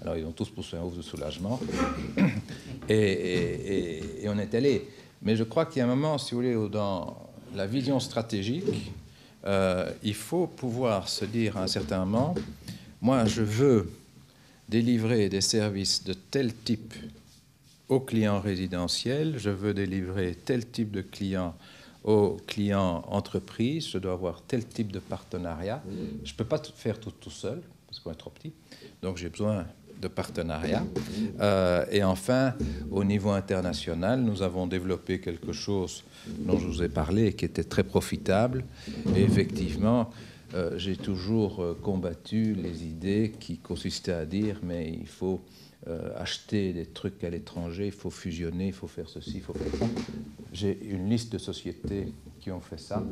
Alors ils ont tous poussé un ouf de soulagement et on est allé. Mais je crois qu'il y a un moment, si vous voulez, où dans la vision stratégique, il faut pouvoir se dire à un certain moment, moi je veux délivrer des services de tel type aux clients résidentiels, je veux délivrer tel type de clients aux clients entreprises, je dois avoir tel type de partenariat. Je ne peux pas faire tout seul, parce qu'on est trop petit, donc j'ai besoin de partenariat. Et enfin, au niveau international, nous avons développé quelque chose dont je vous ai parlé et qui était très profitable. Et effectivement, j'ai toujours combattu les idées qui consistaient à dire mais il faut acheter des trucs à l'étranger, il faut fusionner, il faut faire ceci, il faut faire ça. J'ai une liste de sociétés qui ont fait ça.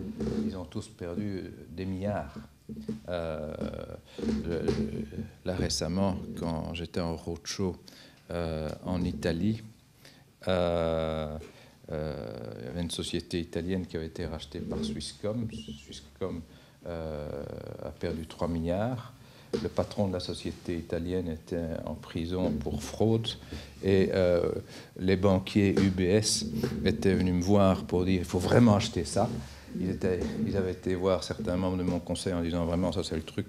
Ils ont tous perdu des milliards. Là récemment, quand j'étais en roadshow en Italie, il y avait une société italienne qui avait été rachetée par Swisscom. Swisscom a perdu 3 milliards. Le patron de la société italienne était en prison pour fraude et les banquiers UBS étaient venus me voir pour dire il faut vraiment acheter ça. Ils avaient été voir certains membres de mon conseil en disant vraiment ça c'est le truc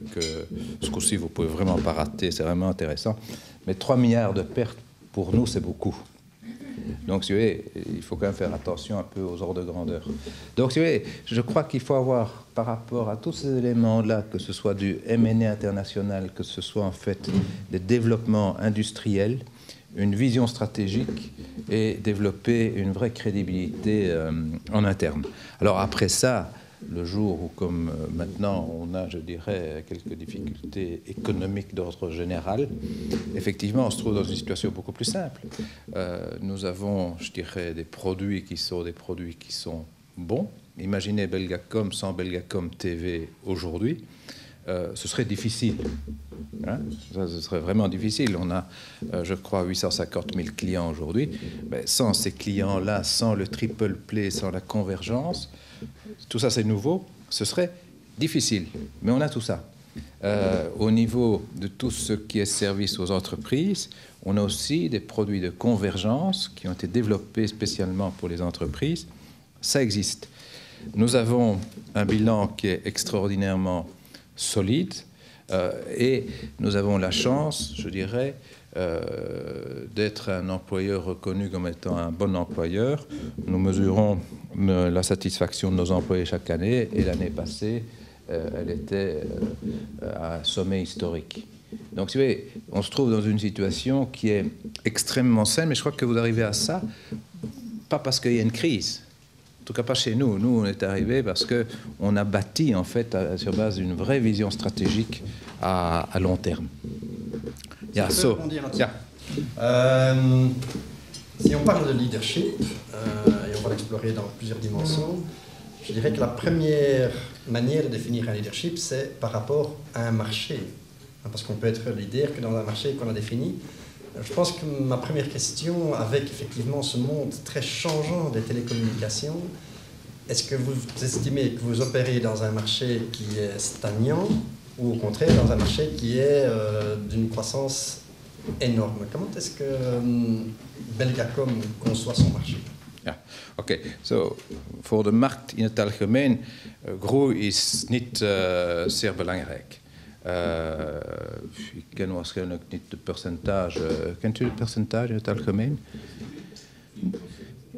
ce coup-ci vous pouvez vraiment pas rater, c'est vraiment intéressant. Mais 3 milliards de pertes pour nous c'est beaucoup. Donc, si vous voulez, il faut quand même faire attention un peu aux ordres de grandeur. Donc, si vous voulez, je crois qu'il faut avoir, par rapport à tous ces éléments-là, que ce soit du M&A international, que ce soit en fait des développements industriels, une vision stratégique et développer une vraie crédibilité en interne. Alors, après ça, le jour où, comme maintenant, on a, je dirais, quelques difficultés économiques d'ordre général, effectivement, on se trouve dans une situation beaucoup plus simple. Nous avons, je dirais, des produits qui sont bons. Imaginez Belgacom sans Belgacom TV aujourd'hui. Ce serait difficile. Hein, ce serait vraiment difficile. On a, je crois, 850 000 clients aujourd'hui. Mais sans ces clients-là, sans le triple play, sans la convergence, tout ça c'est nouveau, ce serait difficile. Mais on a tout ça. Au niveau de tout ce qui est service aux entreprises, on a aussi des produits de convergence qui ont été développés spécialement pour les entreprises. Ça existe. Nous avons un bilan qui est extraordinairement solide et nous avons la chance, je dirais, d'être un employeur reconnu comme étant un bon employeur. Nous mesurons la satisfaction de nos employés chaque année et l'année passée, elle était à un sommet historique. Donc, si vous voyez, on se trouve dans une situation qui est extrêmement saine, mais je crois que vous arrivez à ça, pas parce qu'il y a une crise. En tout cas, pas chez nous. Nous, on est arrivé parce qu'on a bâti, en fait, sur base d'une vraie vision stratégique à long terme. Yeah, so, yeah. Si on parle de leadership, et on va l'explorer dans plusieurs dimensions, je dirais que la première manière de définir un leadership, c'est par rapport à un marché. Parce qu'on peut être leader que dans un marché qu'on a défini. Je pense que ma première question, avec effectivement ce monde très changeant des télécommunications, est-ce que vous estimez que vous opérez dans un marché qui est stagnant ou au contraire dans un marché qui est d'une croissance énorme? Comment est-ce que Belgacom conçoit son marché? Ja, oké. So, voor de markt in het algemeen, groei is niet zeer belangrijk. Ik ken waarschijnlijk niet de percentage. Kent u het percentage in het algemeen?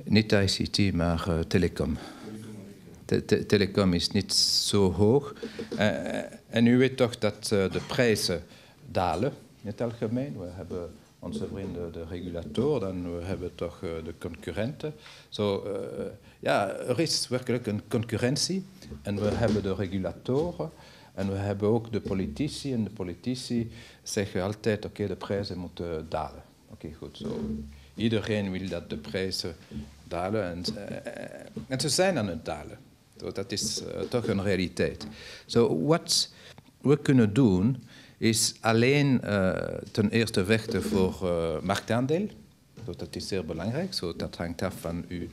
Niet ICT, maar telecom. Telecom is niet zo hoog. En u weet toch dat de prijzen dalen in het algemeen. We hebben onze vrienden de regulator, dan we hebben toch de concurrenten. Ja, er is werkelijk een concurrentie en we hebben de regulatoren. En we hebben ook de politici. En de politici zeggen altijd, oké, de prijzen moeten dalen. Oké, goed. Iedereen wil dat de prijzen dalen. En ze zijn aan het dalen. Dat is toch een realiteit. Wat we kunnen doen, is alleen ten eerste vechten voor marktaandeel. Dat is zeer belangrijk. Dat hangt af van uw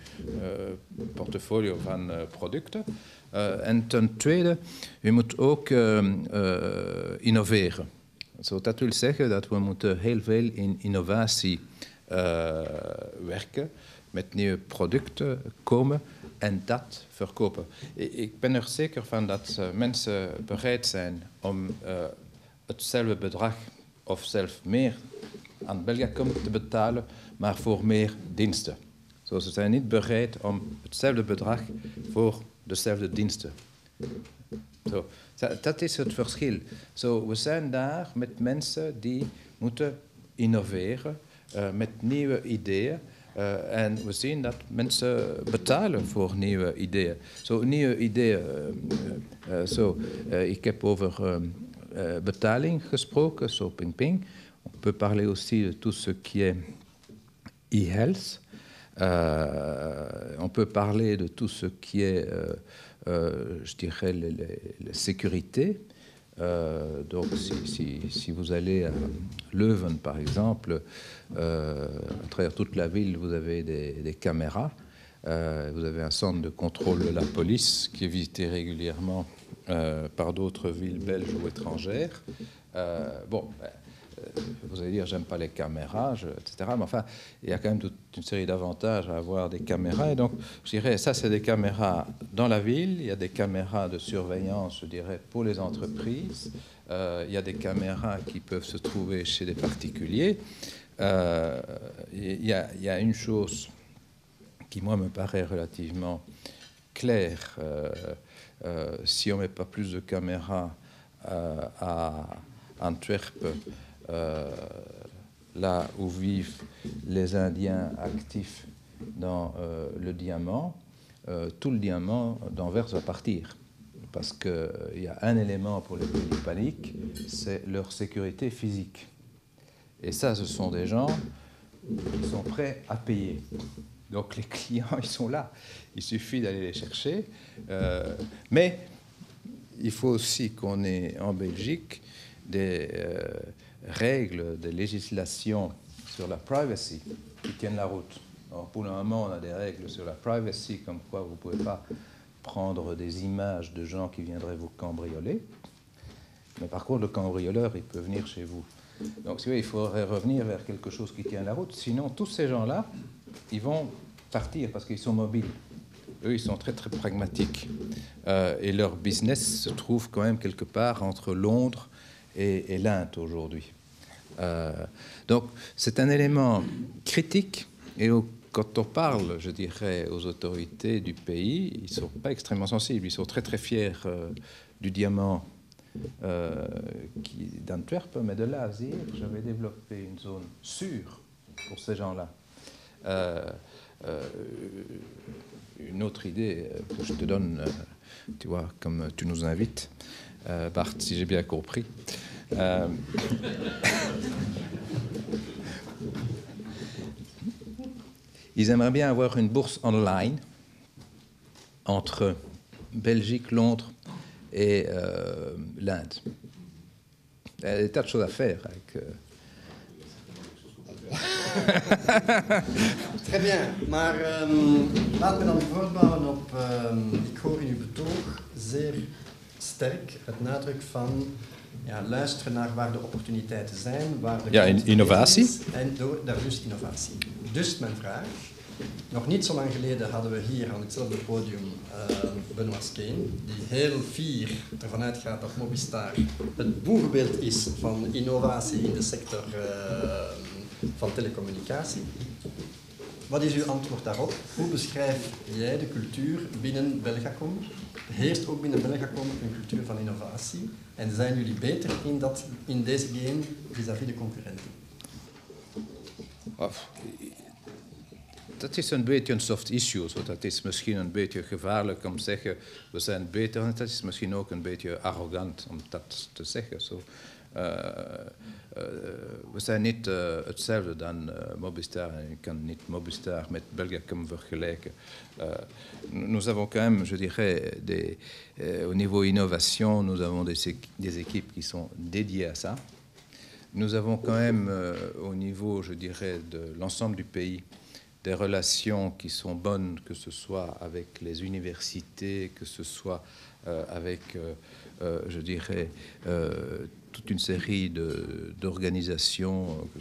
portfolio van producten. En ten tweede, u moet ook innoveren. Dat wil zeggen dat we moeten heel veel in innovatie werken, met nieuwe producten komen en dat verkopen. Ik ben er zeker van dat mensen bereid zijn om hetzelfde bedrag of zelfs meer aan Belgacom te betalen, maar voor meer diensten. Ze zijn niet bereid om hetzelfde bedrag voor dezelfde diensten. Dat is het verschil. We zijn daar met mensen die moeten innoveren met nieuwe ideeën. En we zien dat mensen betalen voor nieuwe ideeën. Nieuwe ideeën. Ik heb over betaling gesproken, ping-ping. On peut parler aussi de tout ce qui est e-health. On peut parler de tout ce qui est, je dirais, la sécurité. Donc, si vous allez à Leuven, par exemple, à travers toute la ville, vous avez des caméras. Vous avez un centre de contrôle de la police qui est visité régulièrement par d'autres villes belges ou étrangères. Vous allez dire, j'aime pas les caméras, etc. Mais enfin, il y a quand même toute une série d'avantages à avoir des caméras. Et donc, je dirais, ça, c'est des caméras dans la ville. Il y a des caméras de surveillance, je dirais, pour les entreprises. Il y a des caméras qui peuvent se trouver chez des particuliers. Il y a une chose qui, moi, me paraît relativement claire. Si on ne met pas plus de caméras à Antwerp, là où vivent les Indiens actifs dans le diamant, tout le diamant d'Anvers va partir. Parce qu'il y a un élément pour les pays paniques, c'est leur sécurité physique. Et ça, ce sont des gens qui sont prêts à payer. Donc les clients, ils sont là. Il suffit d'aller les chercher. Mais il faut aussi qu'on ait en Belgique des règles, des législations sur la privacy qui tiennent la route. Alors pour le moment, on a des règles sur la privacy, comme quoi vous ne pouvez pas prendre des images de gens qui viendraient vous cambrioler. Mais par contre, le cambrioleur, il peut venir chez vous. Donc, si vous voulez, il faudrait revenir vers quelque chose qui tient la route. Sinon, tous ces gens-là, ils vont partir parce qu'ils sont mobiles. Eux, ils sont très, très pragmatiques. Et leur business se trouve quand même quelque part entre Londres et l'Inde aujourd'hui. Donc, c'est un élément critique. Et quand on parle, je dirais, aux autorités du pays, ils ne sont pas extrêmement sensibles. Ils sont très, très fiers du diamant d'Antwerp, mais de là à dire, j'avais développé une zone sûre pour ces gens-là. Une autre idée que je te donne, tu vois, comme tu nous invites, Bart, si j'ai bien compris. Ils aimeraient bien avoir une bourse online entre Belgique, Londres et l'Inde. Il y a des tas de choses à faire avec... Très bien, maar laten we dan voortbouwen op, ik hoor in uw betoog zeer sterk het nadruk van luisteren naar waar de opportuniteiten zijn, waar de innovatie is, en daar dus innovatie. Dus mijn vraag, nog niet zo lang geleden hadden we hier aan hetzelfde podium Benoît Skeen, die heel fier ervan uitgaat dat Mobistar het boegbeeld is van innovatie in de sector van telecommunicatie. Wat is uw antwoord daarop? Hoe beschrijf jij de cultuur binnen Belgacom? Heerst ook binnen Belgacom een cultuur van innovatie? En zijn jullie beter in deze game vis-à-vis de concurrenten? Dat is een beetje een soft issue. Dat is misschien een beetje gevaarlijk om te zeggen, we zijn beter. En dat is misschien ook een beetje arrogant om dat te zeggen. We zijn niet hetzelfde dan Mobistar. Je kan niet Mobistar met Belgacom vergelijken. Nous avons quand même, je dirais, au niveau innovation, nous avons des équipes qui sont dédiées à ça. Nous avons quand même, au niveau, je dirais, de l'ensemble du pays, des relations qui sont bonnes, que ce soit avec les universités, que ce soit avec je dirais, toute une série d'organisations, que ce